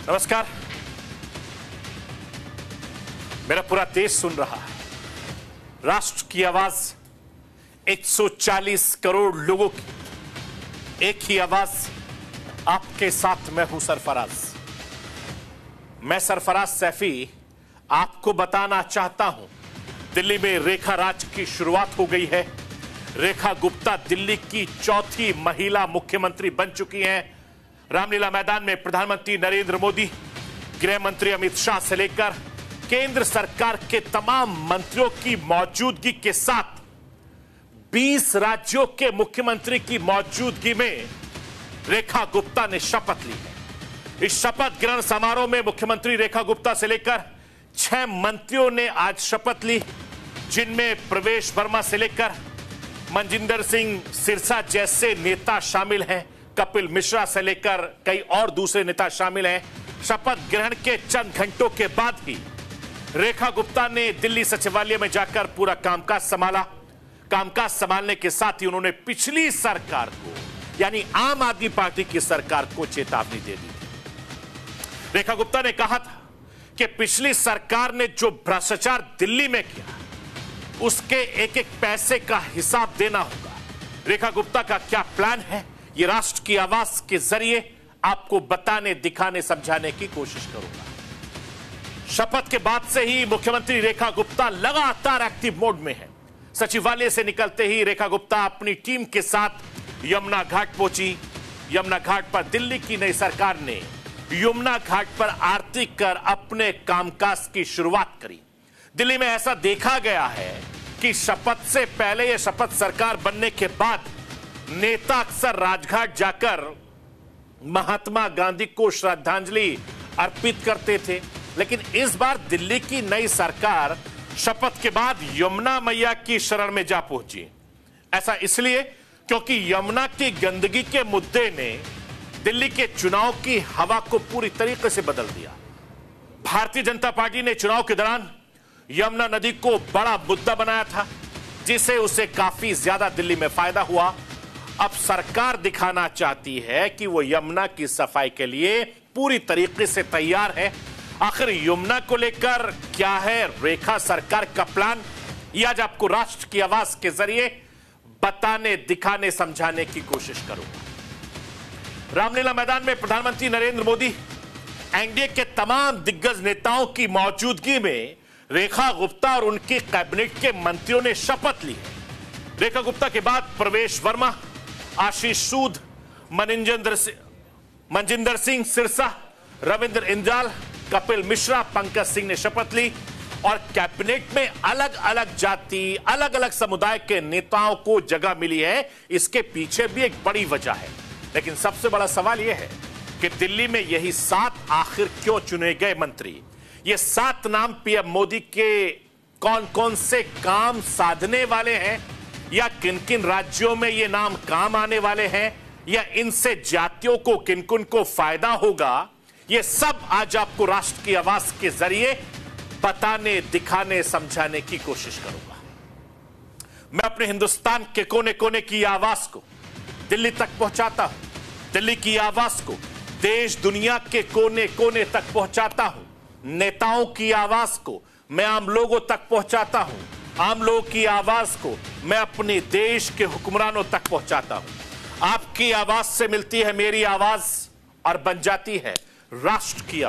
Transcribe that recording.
नमस्कार। मेरा पूरा देश सुन रहा है। राष्ट्र की आवाज 140 करोड़ लोगों की एक ही आवाज। आपके साथ मैं हूं सरफराज। मैं सरफराज सैफी आपको बताना चाहता हूं, दिल्ली में रेखा राज की शुरुआत हो गई है। रेखा गुप्ता दिल्ली की चौथी महिला मुख्यमंत्री बन चुकी हैं। रामलीला मैदान में प्रधानमंत्री नरेंद्र मोदी, गृह मंत्री अमित शाह से लेकर केंद्र सरकार के तमाम मंत्रियों की मौजूदगी के साथ 20 राज्यों के मुख्यमंत्री की मौजूदगी में रेखा गुप्ता ने शपथ ली है। इस शपथ ग्रहण समारोह में मुख्यमंत्री रेखा गुप्ता से लेकर 6 मंत्रियों ने आज शपथ ली, जिनमें प्रवेश वर्मा से लेकर मनजिंदर सिंह सिरसा जैसे नेता शामिल हैं। कपिल मिश्रा से लेकर कई और दूसरे नेता शामिल हैं। शपथ ग्रहण के चंद घंटों के बाद ही रेखा गुप्ता ने दिल्ली सचिवालय में जाकर पूरा कामकाज संभाला। कामकाज संभालने के साथ ही उन्होंने पिछली सरकार को, यानी आम आदमी पार्टी की सरकार को चेतावनी दे दी। रेखा गुप्ता ने कहा था कि पिछली सरकार ने जो भ्रष्टाचार दिल्ली में किया, उसके एक एक पैसे का हिसाब देना होगा। रेखा गुप्ता का क्या प्लान है, ये राष्ट्र की आवाज के जरिए आपको बताने, दिखाने, समझाने की कोशिश करूंगा। शपथ के बाद से ही मुख्यमंत्री रेखा गुप्ता लगातार एक्टिव मोड में है। सचिवालय से निकलते ही रेखा गुप्ता अपनी टीम के साथ यमुना घाट पहुंची। यमुना घाट पर दिल्ली की नई सरकार ने यमुना घाट पर आरती कर अपने कामकाज की शुरुआत करी। दिल्ली में ऐसा देखा गया है कि शपथ से पहले यह शपथ सरकार बनने के बाद नेता अक्सर राजघाट जाकर महात्मा गांधी को श्रद्धांजलि अर्पित करते थे, लेकिन इस बार दिल्ली की नई सरकार शपथ के बाद यमुना मैया की शरण में जा पहुंची। ऐसा इसलिए क्योंकि यमुना की गंदगी के मुद्दे ने दिल्ली के चुनाव की हवा को पूरी तरीके से बदल दिया। भारतीय जनता पार्टी ने चुनाव के दौरान यमुना नदी को बड़ा मुद्दा बनाया था, जिससे उसे काफी ज्यादा दिल्ली में फायदा हुआ। अब सरकार दिखाना चाहती है कि वो यमुना की सफाई के लिए पूरी तरीके से तैयार है। आखिर यमुना को लेकर क्या है रेखा सरकार का प्लान, ये आज आपको राष्ट्र की आवाज के जरिए बताने, दिखाने, समझाने की कोशिश करूंगा। रामलीला मैदान में प्रधानमंत्री नरेंद्र मोदी, एनडीए के तमाम दिग्गज नेताओं की मौजूदगी में रेखा गुप्ता और उनकी कैबिनेट के मंत्रियों ने शपथ ली है। रेखा गुप्ता के बाद प्रवेश वर्मा, आशीष सूद, मनजिंदर सिंह सिरसा, रविंद्र इंद्राल, कपिल मिश्रा, पंकज सिंह ने शपथ ली और कैबिनेट में अलग अलग जाति, अलग अलग समुदाय के नेताओं को जगह मिली है। इसके पीछे भी एक बड़ी वजह है, लेकिन सबसे बड़ा सवाल यह है कि दिल्ली में यही 7 आखिर क्यों चुने गए मंत्री। ये 7 नाम पीएम मोदी के कौन कौन से काम साधने वाले हैं, या किन किन राज्यों में ये नाम काम आने वाले हैं, या इनसे जातियों को, किन किन को फायदा होगा, ये सब आज आपको राष्ट्र की आवाज के जरिए बताने, दिखाने, समझाने की कोशिश करूंगा। मैं अपने हिंदुस्तान के कोने कोने की आवाज को दिल्ली तक पहुंचाता हूं। दिल्ली की आवाज को देश दुनिया के कोने कोने तक पहुंचाता हूं। नेताओं की आवाज को मैं आम लोगों तक पहुंचाता हूं। आम लोगों की आवाज को मैं अपने देश के हुक्मरानों तक पहुंचाता हूं। आपकी आवाज से मिलती है मेरी आवाज और बन जाती है राष्ट्र की आवाज।